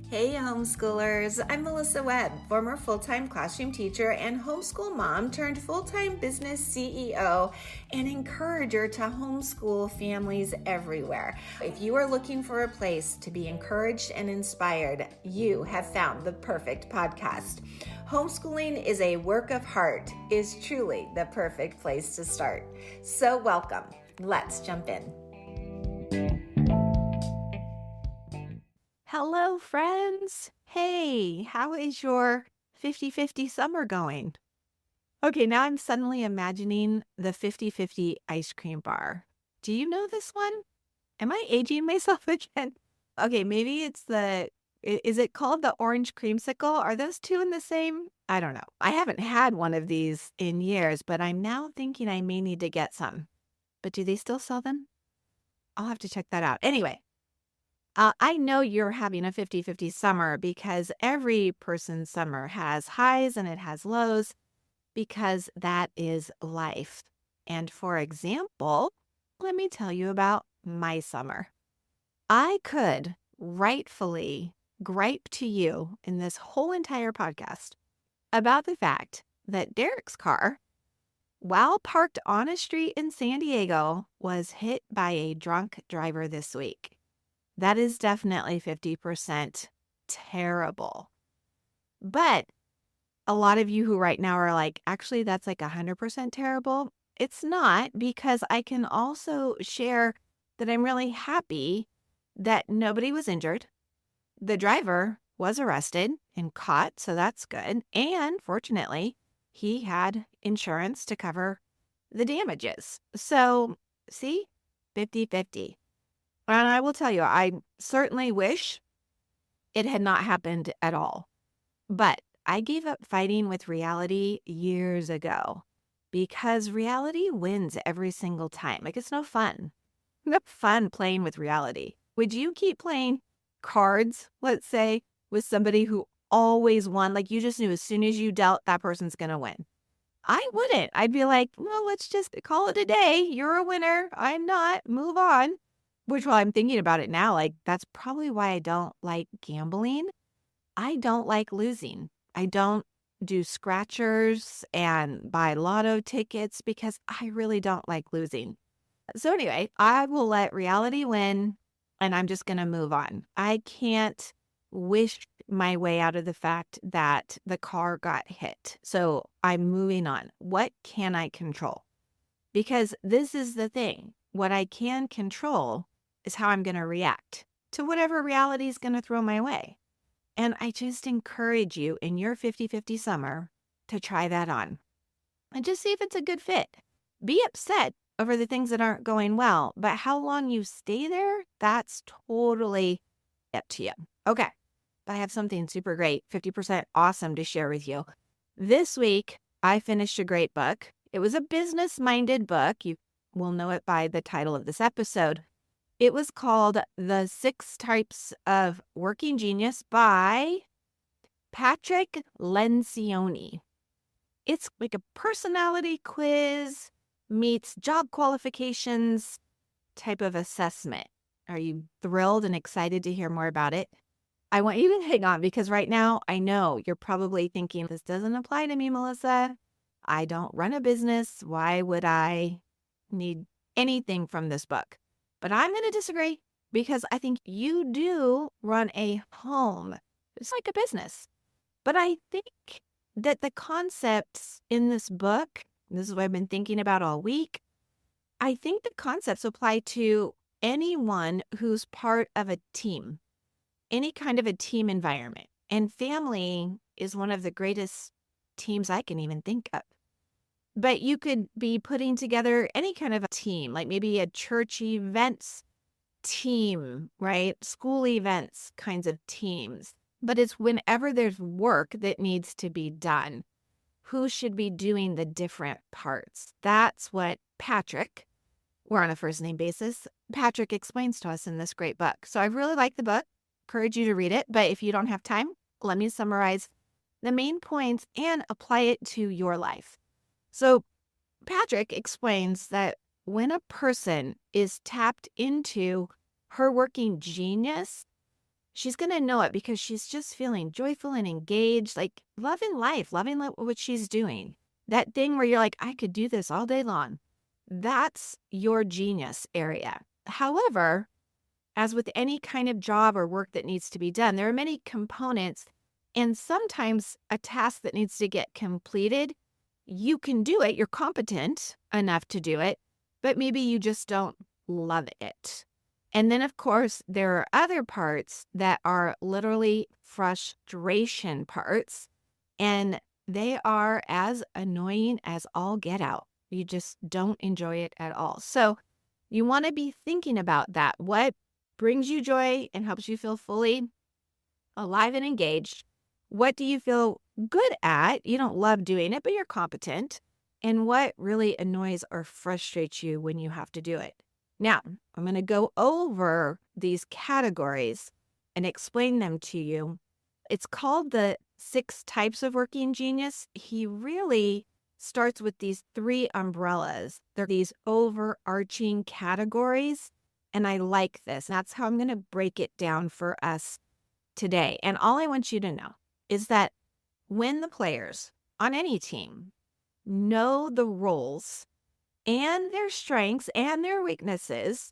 Hey homeschoolers, I'm Melissa Webb, former full-time classroom teacher and homeschool mom turned full-time business CEO and encourager to homeschool families everywhere. If you are looking for a place to be encouraged and inspired, you have found the perfect podcast. Homeschooling is a work of heart is truly the perfect place to start. So welcome. Let's jump in. Hello, friends. Hey, how is your 50-50 summer going? Okay, now I'm suddenly imagining the 50-50 ice cream bar. Do you know this one? Am I aging myself again? Okay, maybe it's is it called the orange creamsicle? Are those two in the same? I don't know. I haven't had one of these in years, but I'm now thinking I may need to get some. But do they still sell them? I'll have to check that out. Anyway. I know you're having a 50-50 summer because every person's summer has highs and it has lows because that is life. And for example, let me tell you about my summer. I could rightfully gripe to you in this whole entire podcast about the fact that Derek's car, while parked on a street in San Diego, was hit by a drunk driver this week. That is definitely 50% terrible. But a lot of you who right now are like, actually, that's like 100% terrible. It's not, because I can also share that I'm really happy that nobody was injured. The driver was arrested and caught, so that's good. And fortunately, he had insurance to cover the damages. So see, 50-50. And I will tell you, I certainly wish it had not happened at all. But I gave up fighting with reality years ago because reality wins every single time. Like, it's no fun. No fun playing with reality. Would you keep playing cards, let's say, with somebody who always won? Like, you just knew as soon as you dealt, that person's going to win. I wouldn't. I'd be like, well, let's just call it a day. You're a winner. I'm not. Move on. Which, while I'm thinking about it now, like, that's probably why I don't like gambling. I don't like losing. I don't do scratchers and buy lotto tickets because I really don't like losing. So anyway, I will let reality win and I'm just going to move on. I can't wish my way out of the fact that the car got hit. So I'm moving on. What can I control? Because this is the thing. What I can control is how I'm going to react to whatever reality is going to throw my way. And I just encourage you in your 50-50 summer to try that on and just see if it's a good fit. Be upset over the things that aren't going well, but how long you stay there, that's totally up to you. Okay, but I have something super great, 50% awesome to share with you. This week, I finished a great book. It was a business-minded book. You will know it by the title of this episode. It was called The 6 Types of Working Genius by Patrick Lencioni. It's like a personality quiz meets job qualifications type of assessment. Are you thrilled and excited to hear more about it? I want you to hang on because right now I know you're probably thinking, this doesn't apply to me, Melissa. I don't run a business. Why would I need anything from this book? But I'm going to disagree because I think you do run a home. It's like a business. But I think that the concepts in this book, this is what I've been thinking about all week, I think the concepts apply to anyone who's part of a team, any kind of a team environment. And family is one of the greatest teams I can even think of. But you could be putting together any kind of a team, like maybe a church events team, right? School events kinds of teams. But it's whenever there's work that needs to be done, who should be doing the different parts? That's what Patrick, we're on a first name basis, Patrick explains to us in this great book. So I really like the book, encourage you to read it. But if you don't have time, let me summarize the main points and apply it to your life. So Patrick explains that when a person is tapped into her working genius, she's going to know it because she's just feeling joyful and engaged, like loving life, loving what she's doing. That thing where you're like, I could do this all day long. That's your genius area. However, as with any kind of job or work that needs to be done, there are many components, and sometimes a task that needs to get completed, you can do it, you're competent enough to do it, but maybe you just don't love it. And then, of course, there are other parts that are literally frustration parts, and they are as annoying as all get out. You just don't enjoy it at all. So you want to be thinking about that. What brings you joy and helps you feel fully alive and engaged? What do you feel good at? You don't love doing it, but you're competent. And what really annoys or frustrates you when you have to do it? Now, I'm going to go over these categories and explain them to you. It's called the 6 Types of Working Genius. He really starts with these 3 umbrellas. They're these overarching categories. And I like this. That's how I'm going to break it down for us today. And all I want you to know is that when the players on any team know the roles and their strengths and their weaknesses,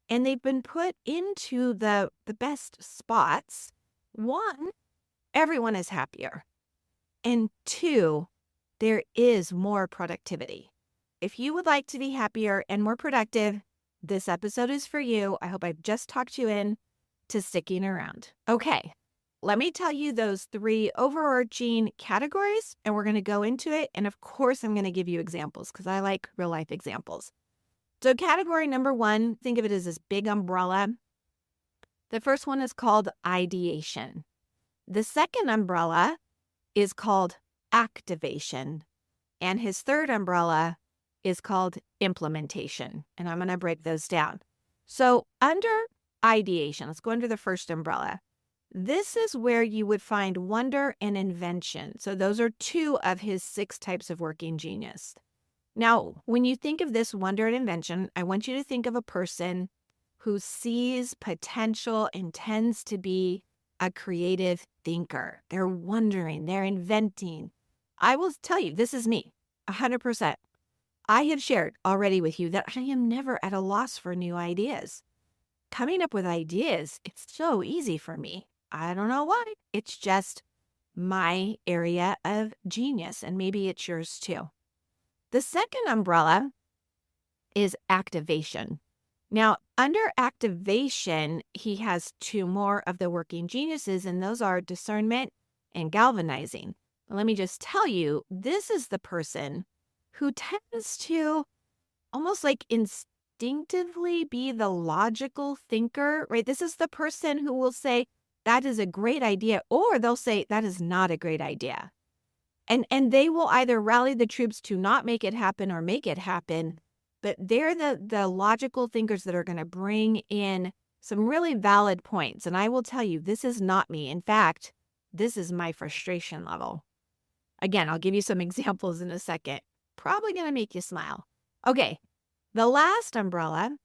and they've been put into the best spots, 1, everyone is happier. And 2, there is more productivity. If you would like to be happier and more productive, this episode is for you. I hope I've just talked you in to sticking around. Okay, let me tell you those 3 overarching categories, and we're going to go into it. And of course, I'm going to give you examples because I like real life examples. So category number 1, think of it as this big umbrella. The first one is called ideation. The second umbrella is called activation. And his third umbrella is called implementation. And I'm going to break those down. So under ideation, let's go under the first umbrella. This is where you would find wonder and invention. So those are 2 of his 6 types of working genius. Now, when you think of this wonder and invention, I want you to think of a person who sees potential and tends to be a creative thinker. They're wondering, they're inventing. I will tell you, this is me, 100%. I have shared already with you that I am never at a loss for new ideas. Coming up with ideas, it's so easy for me. I don't know why. It's just my area of genius, and maybe it's yours too. The second umbrella is activation. Now, under activation, he has 2 more of the working geniuses, and those are discernment and galvanizing. Let me just tell you, this is the person who tends to almost like instinctively be the logical thinker, right? This is the person who will say, that is a great idea, or they'll say, that is not a great idea. And they will either rally the troops to not make it happen or make it happen, but they're the logical thinkers that are going to bring in some really valid points. And I will tell you, this is not me. In fact, this is my frustration level. Again, I'll give you some examples in a second. Probably going to make you smile. Okay, the last umbrella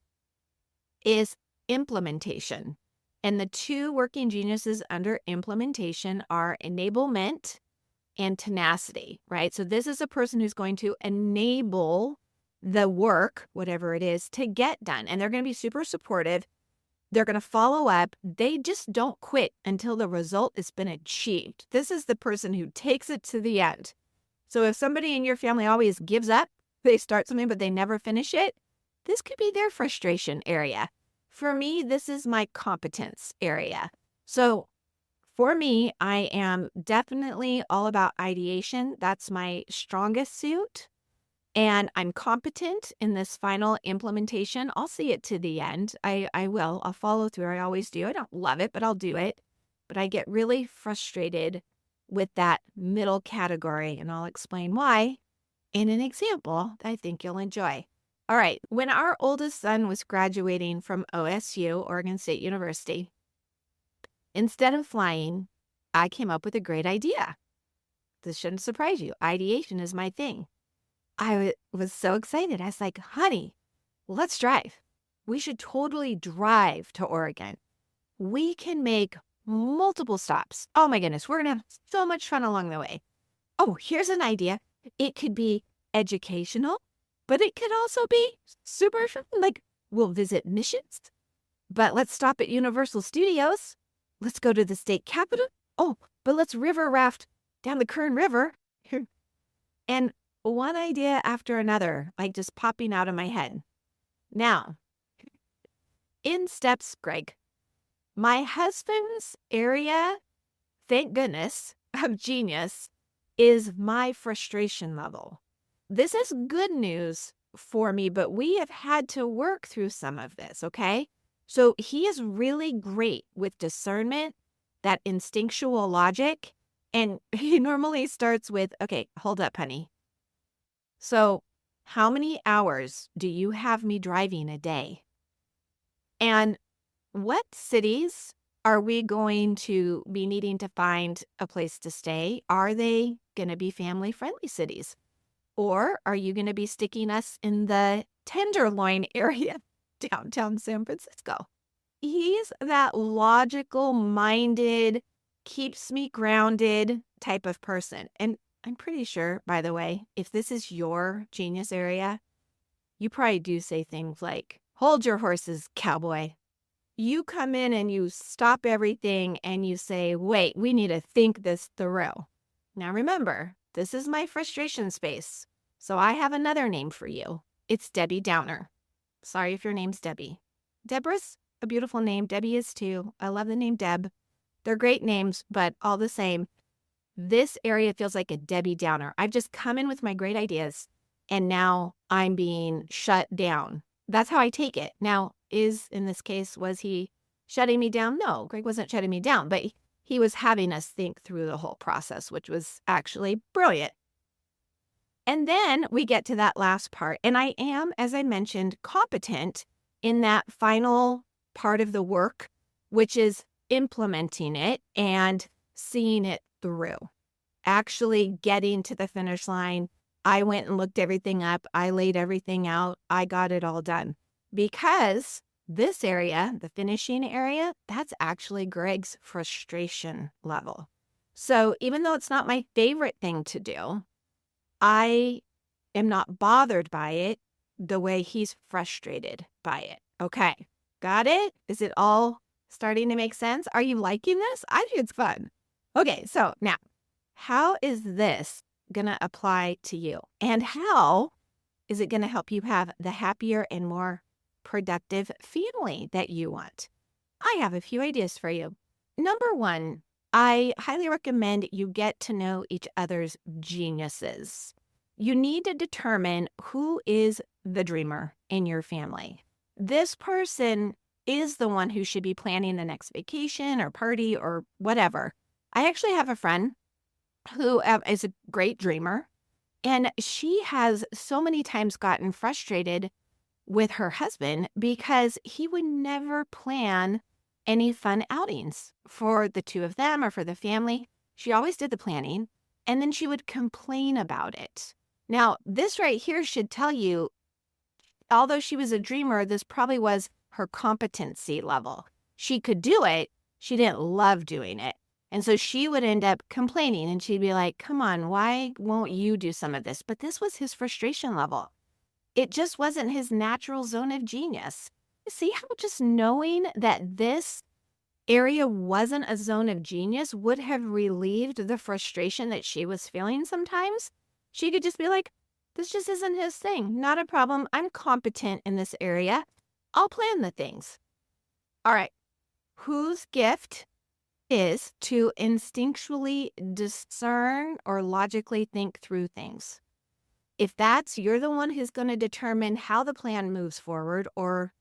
is implementation. And the 2 working geniuses under implementation are enablement and tenacity, right? So this is a person who's going to enable the work, whatever it is, to get done. And they're going to be super supportive. They're going to follow up. They just don't quit until the result has been achieved. This is the person who takes it to the end. So if somebody in your family always gives up, they start something, but they never finish it, this could be their frustration area. For me, this is my competence area. So for me, I am definitely all about ideation. That's my strongest suit. And I'm competent in this final implementation. I'll see it to the end. I will. I'll follow through. I always do. I don't love it, but I'll do it. But I get really frustrated with that middle category, and I'll explain why in an example that I think you'll enjoy. All right. When our oldest son was graduating from OSU, Oregon State University, instead of flying, I came up with a great idea. This shouldn't surprise you. Ideation is my thing. I was so excited. I was like, honey, let's drive. We should totally drive to Oregon. We can make multiple stops. Oh my goodness, we're going to have so much fun along the way. Oh, here's an idea. It could be educational, but it could also be super fun. Like, we'll visit missions, but let's stop at Universal Studios. Let's go to the state capitol. Oh, but let's river raft down the Kern River. And one idea after another, like just popping out of my head. Now, in steps Greg. My husband's area, thank goodness, of genius is my frustration level. This is good news for me, but we have had to work through some of this, okay? So he is really great with discernment, that instinctual logic, and he normally starts with, okay, hold up, honey. So how many hours do you have me driving a day? And what cities are we going to be needing to find a place to stay? Are they going to be family-friendly cities? Or are you going to be sticking us in the Tenderloin area, downtown San Francisco? He's that logical-minded, keeps me grounded type of person. And I'm pretty sure, by the way, if this is your genius area, you probably do say things like, hold your horses, cowboy. You come in and you stop everything and you say, wait, we need to think this through. Now remember, this is my frustration space. So I have another name for you. It's Debbie Downer. Sorry if your name's Debbie. Deborah's a beautiful name. Debbie is too. I love the name Deb. They're great names, but all the same, this area feels like a Debbie Downer. I've just come in with my great ideas and now I'm being shut down. That's how I take it. Now, in this case, was he shutting me down? No, Greg wasn't shutting me down, but he was having us think through the whole process, which was actually brilliant. And then we get to that last part. And I am, as I mentioned, competent in that final part of the work, which is implementing it and seeing it through. Actually getting to the finish line. I went and looked everything up. I laid everything out. I got it all done. Because this area, the finishing area, that's actually Greg's frustration level. So even though it's not my favorite thing to do, I am not bothered by it the way he's frustrated by it. Okay, got it? Is it all starting to make sense? Are you liking this? I think it's fun. Okay, so now, how is this going to apply to you? And how is it going to help you have the happier and more productive family that you want? I have a few ideas for you. Number one, I highly recommend you get to know each other's geniuses. You need to determine who is the dreamer in your family. This person is the one who should be planning the next vacation or party or whatever. I actually have a friend who is a great dreamer, and she has so many times gotten frustrated with her husband because he would never plan any fun outings for the two of them or for the family. She always did the planning, and then she would complain about it. Now, this right here should tell you, although she was a dreamer, this probably was her competency level. She could do it. She didn't love doing it. And so she would end up complaining and she'd be like, come on, why won't you do some of this? But this was his frustration level. It just wasn't his natural zone of genius. See how just knowing that this area wasn't a zone of genius would have relieved the frustration that she was feeling sometimes? She could just be like, this just isn't his thing. Not a problem. I'm competent in this area. I'll plan the things. All right. Whose gift is to instinctually discern or logically think through things? If you're the one who's going to determine how the plan moves forward, or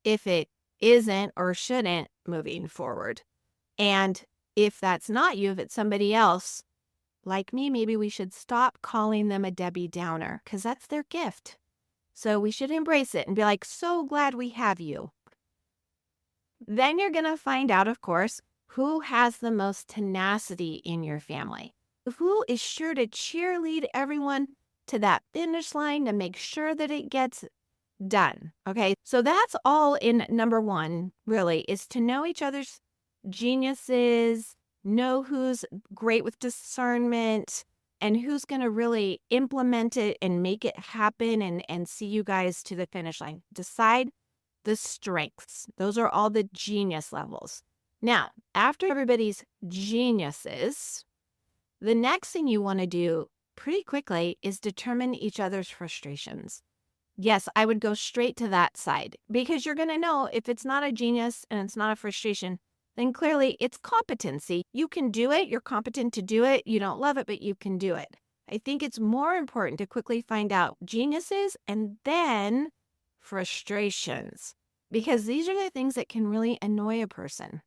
if it isn't or shouldn't moving forward. And if that's not you, if it's somebody else, like me, maybe we should stop calling them a Debbie Downer because that's their gift. So we should embrace it and be like, so glad we have you. Then you're going to find out, of course, who has the most tenacity in your family. Who is sure to cheerlead everyone to that finish line to make sure that it gets done. Okay, so that's all in number one, really, is to know each other's geniuses, know who's great with discernment, and who's going to really implement it and make it happen and see you guys to the finish line. Decide the strengths. Those are all the genius levels. Now, after everybody's geniuses, the next thing you want to do pretty quickly is determine each other's frustrations. Yes, I would go straight to that side because you're going to know if it's not a genius and it's not a frustration, then clearly it's competency. You can do it. You're competent to do it. You don't love it, but you can do it. I think it's more important to quickly find out geniuses and then frustrations, because these are the things that can really annoy a person.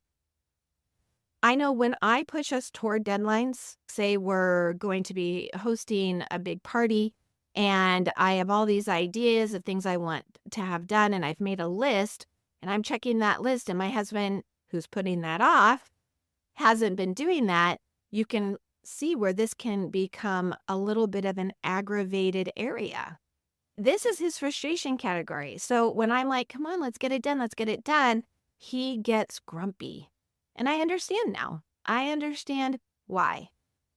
I know when I push us toward deadlines, say we're going to be hosting a big party and I have all these ideas of things I want to have done and I've made a list and I'm checking that list and my husband, who's putting that off, hasn't been doing that, you can see where this can become a little bit of an aggravated area. This is his frustration category. So when I'm like, come on, let's get it done, he gets grumpy. And I understand now. I understand why.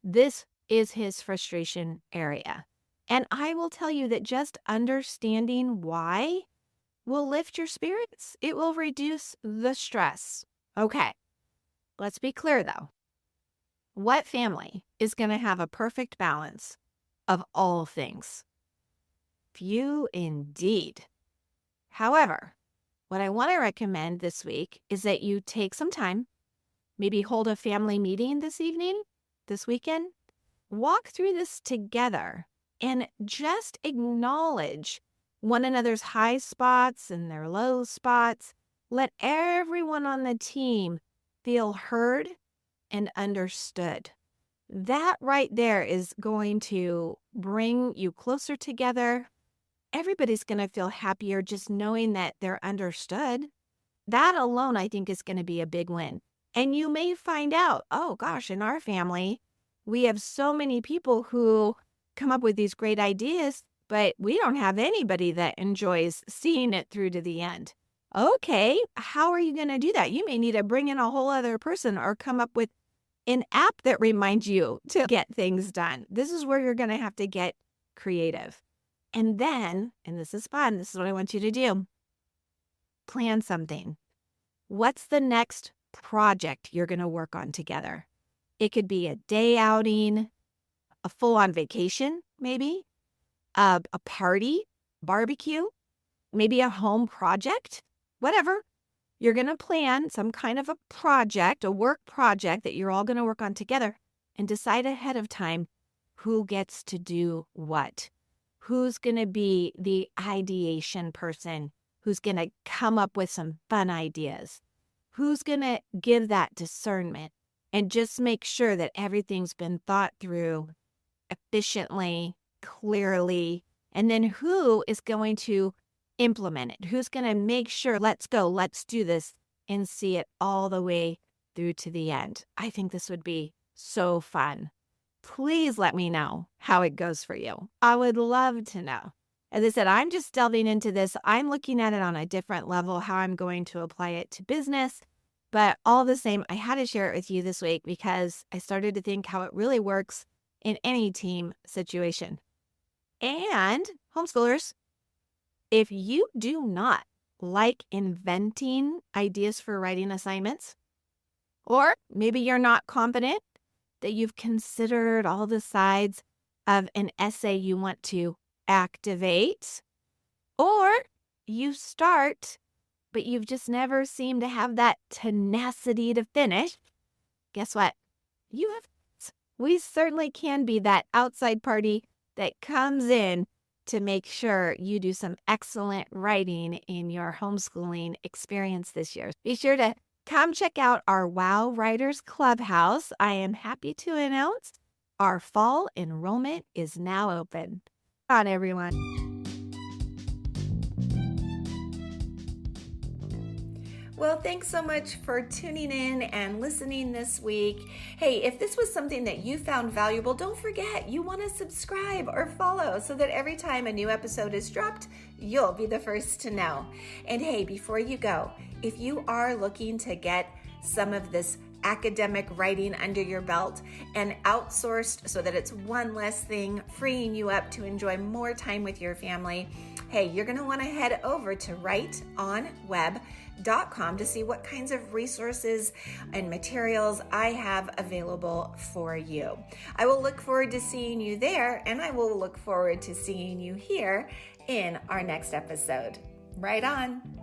This is his frustration area. And I will tell you that just understanding why will lift your spirits. It will reduce the stress. Okay, let's be clear though. What family is going to have a perfect balance of all things? Few indeed. However, what I want to recommend this week is that you take some time, maybe hold a family meeting this evening, this weekend, walk through this together and just acknowledge one another's high spots and their low spots. Let everyone on the team feel heard and understood. That right there is going to bring you closer together. Everybody's going to feel happier just knowing that they're understood. That alone, I think, is going to be a big win. And you may find out, oh gosh, in our family, we have so many people who come up with these great ideas, but we don't have anybody that enjoys seeing it through to the end. Okay, how are you going to do that? You may need to bring in a whole other person or come up with an app that reminds you to get things done. This is where you're going to have to get creative. And then, and this is fun, this is what I want you to do, plan something. What's the next project you're going to work on together? It could be a day outing, a full-on vacation, maybe, a party, barbecue, maybe a home project, whatever. You're going to plan some kind of a project, a work project that you're all going to work on together and decide ahead of time who gets to do what. Who's going to be the ideation person? Who's going to come up with some fun ideas? Who's going to give that discernment and just make sure that everything's been thought through efficiently, clearly, and then who is going to implement it? Who's going to make sure, let's go, let's do this, and see it all the way through to the end? I think this would be so fun. Please let me know how it goes for you. I would love to know. As I said, I'm just delving into this. I'm looking at it on a different level, how I'm going to apply it to business. But all the same, I had to share it with you this week because I started to think how it really works in any team situation. And homeschoolers, if you do not like inventing ideas for writing assignments, or maybe you're not confident that you've considered all the sides of an essay you want to activate, or you start, but you've just never seemed to have that tenacity to finish, guess what? We certainly can be that outside party that comes in to make sure you do some excellent writing in your homeschooling experience this year. Be sure to come check out our WOW Writers Clubhouse. I am happy to announce our fall enrollment is now open. On everyone. Well, thanks so much for tuning in and listening this week. Hey, if this was something that you found valuable, don't forget you want to subscribe or follow so that every time a new episode is dropped, you'll be the first to know. And hey, before you go, if you are looking to get some of this academic writing under your belt and outsourced so that it's one less thing, freeing you up to enjoy more time with your family, hey, you're going to want to head over to writeonweb.com to see what kinds of resources and materials I have available for you. I will look forward to seeing you there, and I will look forward to seeing you here in our next episode. Right on.